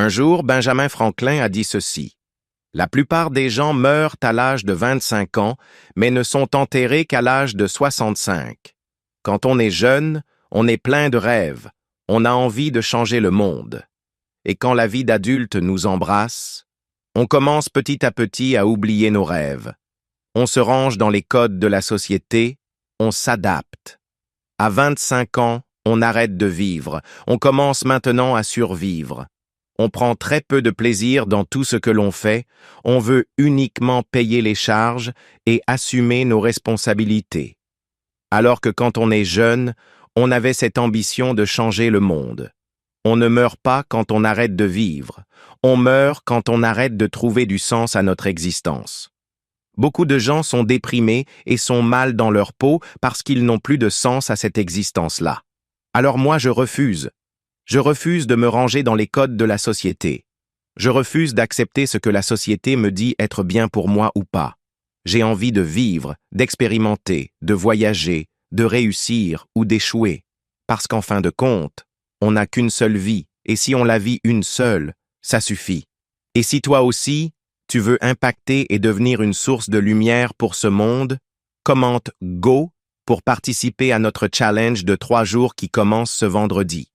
Un jour, Benjamin Franklin a dit ceci. La plupart des gens meurent à l'âge de 25 ans, mais ne sont enterrés qu'à l'âge de 65. Quand on est jeune, on est plein de rêves, on a envie de changer le monde. Et quand la vie d'adulte nous embrasse, on commence petit à petit à oublier nos rêves. On se range dans les codes de la société, on s'adapte. À 25 ans, on arrête de vivre, on commence maintenant à survivre. On prend très peu de plaisir dans tout ce que l'on fait, on veut uniquement payer les charges et assumer nos responsabilités. Alors que quand on est jeune, on avait cette ambition de changer le monde. On ne meurt pas quand on arrête de vivre, on meurt quand on arrête de trouver du sens à notre existence. Beaucoup de gens sont déprimés et sont mal dans leur peau parce qu'ils n'ont plus de sens à cette existence-là. Alors moi je refuse. Je refuse de me ranger dans les codes de la société. Je refuse d'accepter ce que la société me dit être bien pour moi ou pas. J'ai envie de vivre, d'expérimenter, de voyager, de réussir ou d'échouer. Parce qu'en fin de compte, on n'a qu'une seule vie, et si on la vit une seule, ça suffit. Et si toi aussi, tu veux impacter et devenir une source de lumière pour ce monde, commente GO pour participer à notre challenge de 3 jours qui commence ce vendredi.